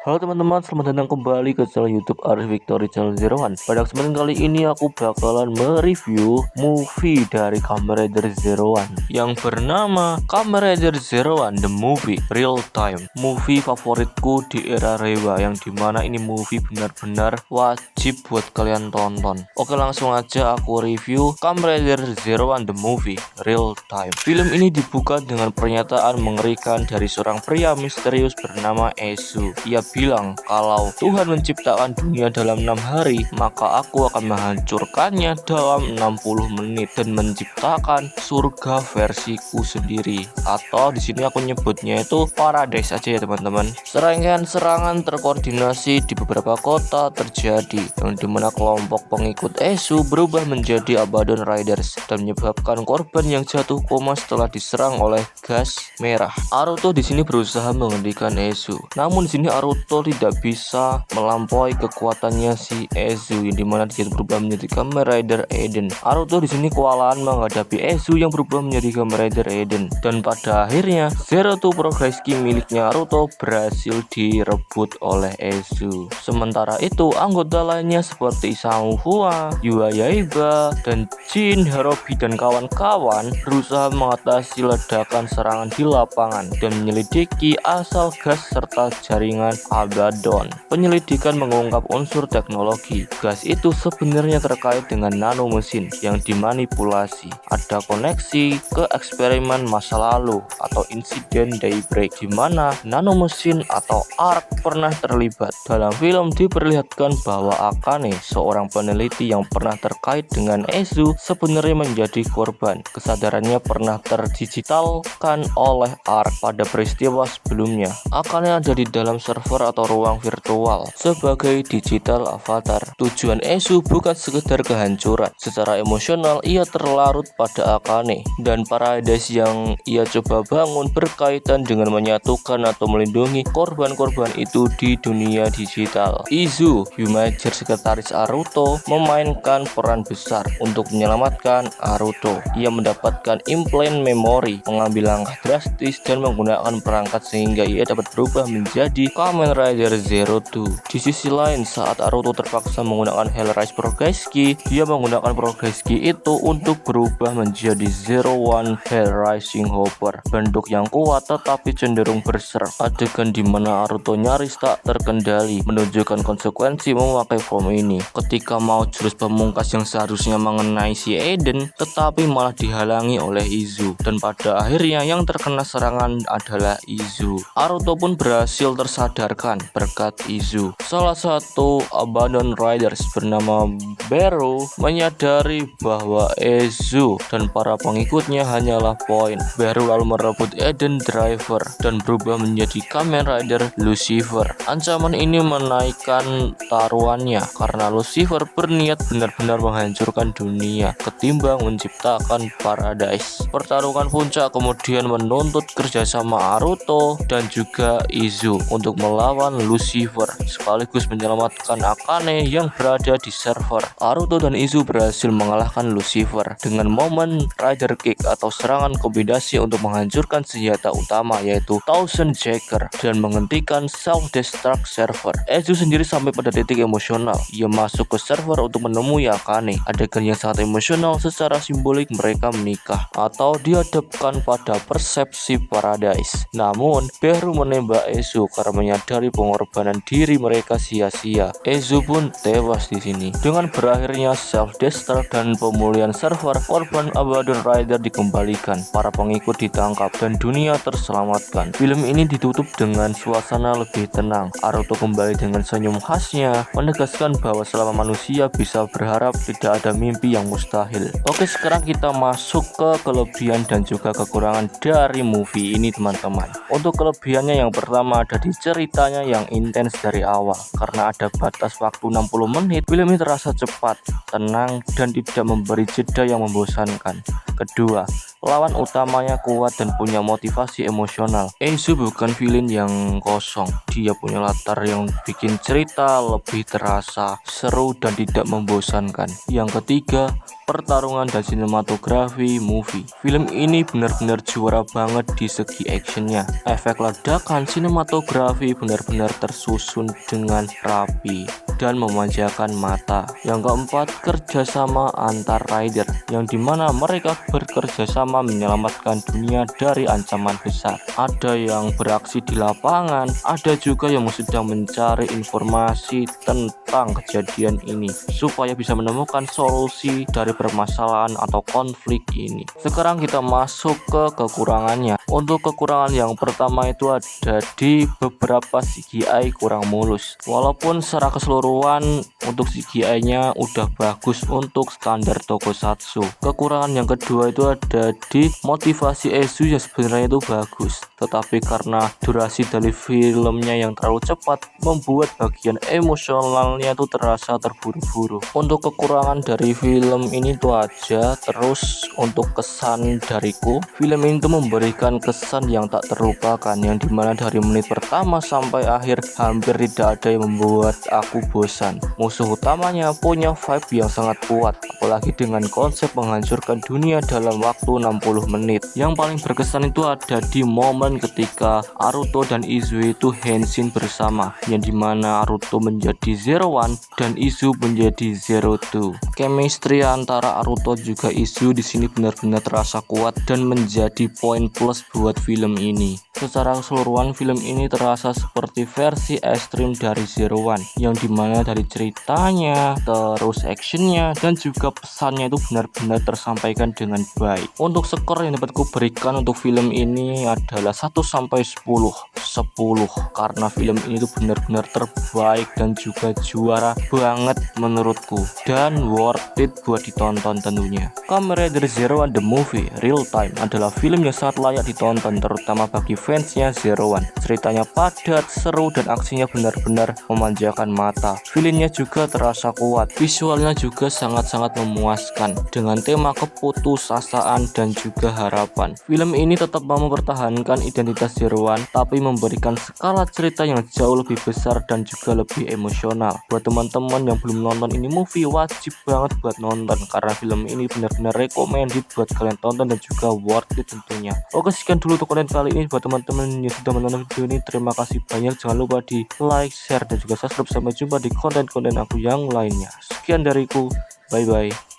Halo teman-teman, selamat datang kembali ke channel YouTube Arif Victory Channel Zero One. Pada kesempatan kali ini aku bakalan mereview movie dari Kamen Rider Zero One yang bernama Kamen Rider Zero One The Movie Real Time. Movie favoritku di era Reiwa, yang dimana ini movie benar-benar wajib buat kalian tonton. Oke, langsung aja aku review Kamen Rider Zero One The Movie Real Time. Film ini dibuka dengan pernyataan mengerikan dari seorang pria misterius bernama Esu. Ia bilang kalau Tuhan menciptakan dunia dalam 6 hari, maka aku akan menghancurkannya dalam 60 menit dan menciptakan surga versiku sendiri. Atau di sini aku nyebutnya itu Paradise aja ya teman-teman. Serangkaian serangan terkoordinasi di beberapa kota terjadi, yang dimana kelompok pengikut Esu berubah menjadi Abaddon Riders dan menyebabkan korban yang jatuh koma setelah diserang oleh gas merah. Aruto di sini berusaha menghentikan Esu, namun di sini Aruto tidak bisa melampaui kekuatannya si Esu, yang dimana dia berubah menjadi Kamen Rider Eden. Aruto di sini kewalahan menghadapi Esu yang berubah menjadi Kamen Rider Eden, dan pada akhirnya Zero Two Progress Ki miliknya Aruto berhasil direbut oleh Esu. Sementara itu anggota lainnya seperti Sang Hua, Yua Yaiba, dan Jin, Harubi dan kawan-kawan berusaha mengatasi ledakan serangan di lapangan dan menyelidiki asal gas serta jaringan Abaddon. Penyelidikan mengungkap unsur teknologi. Gas itu sebenarnya terkait dengan nano mesin yang dimanipulasi. Ada koneksi ke eksperimen masa lalu atau insiden Daybreak, di mana nano mesin atau ARC pernah terlibat. Dalam film diperlihatkan bahwa Akane, seorang peneliti yang pernah terkait dengan Esu, sebenarnya menjadi korban. Kesadarannya pernah terdigitalkan oleh ARC pada peristiwa sebelumnya. Akane ada di dalam server atau ruang virtual sebagai digital avatar. Tujuan Esu bukan sekedar kehancuran. Secara emosional ia terlarut pada Akane, dan Paradise yang ia coba bangun berkaitan dengan menyatukan atau melindungi korban-korban itu di dunia digital. Izu, Humager sekretaris Aruto, memainkan peran besar untuk menyelamatkan Aruto. Ia mendapatkan implant memori, mengambil langkah drastis dan menggunakan perangkat sehingga ia dapat berubah menjadi Kamen Rider Zero Two. Di sisi lain, saat Aruto terpaksa menggunakan Hellraise Progress Ki, dia menggunakan Progress Ki itu untuk berubah menjadi Zero One Hellraising Hopper, bentuk yang kuat tetapi cenderung berserk. Adegan di mana Aruto nyaris tak terkendali menunjukkan konsekuensi memakai form ini, ketika mau jurus pemungkas yang seharusnya mengenai si Eden tetapi malah dihalangi oleh Izu, dan pada akhirnya yang terkena serangan adalah Izu. Aruto pun berhasil tersadarkan berkat Izu. Salah satu Abaddon Riders bernama Beru menyadari bahwa Ezu dan para pengikutnya hanyalah poin. Beru lalu merebut Eden Driver dan berubah menjadi Kamen Rider Lucifer. Ancaman ini menaikkan taruhannya karena Lucifer berniat benar-benar menghancurkan dunia ketimbang menciptakan Paradise. Pertarungan puncak kemudian menuntut kerjasama Aruto dan juga Izu untuk melawan Lucifer sekaligus menyelamatkan Akane yang berada di server. Aruto dan Izu berhasil mengalahkan Lucifer dengan momen Rider Kick atau serangan kombinasi untuk menghancurkan senjata utama yaitu Thousand Jacker dan menghentikan self-destruct server. Ezu sendiri sampai pada titik emosional. Ia masuk ke server untuk menemui Akane. Adegan yang sangat emosional, secara simbolik mereka menikah atau dihadapkan pada persepsi Paradise. Namun Beru menembak Ezu karena menyadari pengorbanan diri mereka sia-sia. Ezu pun tewas di sini. Dengan berakhirnya self-destruct dan pemulihan server, korban Abaddon Rider dikembalikan, para pengikut ditangkap dan dunia terselamatkan. Film ini ditutup dengan suasana lebih tenang. Aruto kembali dengan senyum khasnya, menegaskan bahwa selama manusia bisa berharap, tidak ada mimpi yang mustahil. Oke, sekarang kita masuk ke kelebihan dan juga kekurangan dari movie ini teman-teman. Untuk kelebihannya, yang pertama ada di ceritanya yang intens dari awal. Karena ada batas waktu 60 menit, film ini terasa cepat, tenang, dan tidak memberi jeda yang membosankan. Kedua, lawan utamanya kuat dan punya motivasi emosional. Aizu bukan villain yang kosong, dia punya latar yang bikin cerita lebih terasa seru dan tidak membosankan. Yang ketiga, pertarungan dan sinematografi movie. Film ini benar-benar juara banget di segi actionnya. Efek ledakan sinematografi benar-benar tersusun dengan rapi dan memanjakan mata. Yang keempat, kerjasama antar rider, yang dimana mereka bekerjasama menyelamatkan dunia dari ancaman besar. Ada yang beraksi di lapangan, ada juga yang sedang mencari informasi tentang kejadian ini supaya bisa menemukan solusi dari permasalahan atau konflik ini. Sekarang kita masuk ke kekurangannya. Untuk kekurangan yang pertama itu ada di beberapa CGI kurang mulus. Walaupun secara keseluruhan untuk CGI-nya udah bagus untuk standar tokusatsu. Kekurangan yang kedua itu ada di motivasi Aizu yang sebenarnya itu bagus, tetapi karena durasi dari filmnya yang terlalu cepat membuat bagian emosionalnya itu terasa terburu-buru. Untuk kekurangan dari film ini itu aja. Terus untuk kesan dariku, film ini tuh memberikan kesan yang tak terlupakan, yang dimana dari menit pertama sampai akhir hampir tidak ada yang membuat aku bosan. Musuh utamanya punya vibe yang sangat kuat, apalagi dengan konsep menghancurkan dunia dalam waktu 60 menit. Yang paling berkesan itu ada di momen ketika Naruto dan Izu itu henshin bersama, yang dimana Naruto menjadi Zero One dan Izu menjadi Zero Two. Chemistry antara Naruto juga Izu di sini benar-benar terasa kuat dan menjadi poin plus buat film ini. Secara keseluruhan film ini terasa seperti versi ekstrim dari Zero One, yang dimana dari ceritanya, terus actionnya, dan juga pesannya itu benar-benar tersampaikan dengan baik. Untuk skor yang dapat kuberikan untuk film ini adalah 1-10 karena film ini tuh benar-benar terbaik dan juga juara banget menurutku dan worth it buat ditonton tentunya. Kamen Rider Zero One The Movie Real Time adalah film yang sangat layak ditonton, terutama bagi fansnya Zero One. Ceritanya padat, seru, dan aksinya benar-benar memanjakan mata. Filmnya juga terasa kuat, visualnya juga sangat-sangat memuaskan dengan tema keputusasaan dan juga harapan. Film ini tetap mau mempertahankan identitas Zero One, tapi memberikan skala cerita yang jauh lebih besar dan juga lebih emosional. Buat teman-teman yang belum nonton ini movie, wajib banget buat nonton karena film ini benar-benar recommended buat kalian tonton dan juga worth it tentunya. Oke, sekian dulu untuk konten kali ini. Buat teman-teman yang sudah menonton video ini, terima kasih banyak. Jangan lupa di like, share, dan juga subscribe. Sampai jumpa di konten-konten aku yang lainnya. Sekian dariku, bye bye.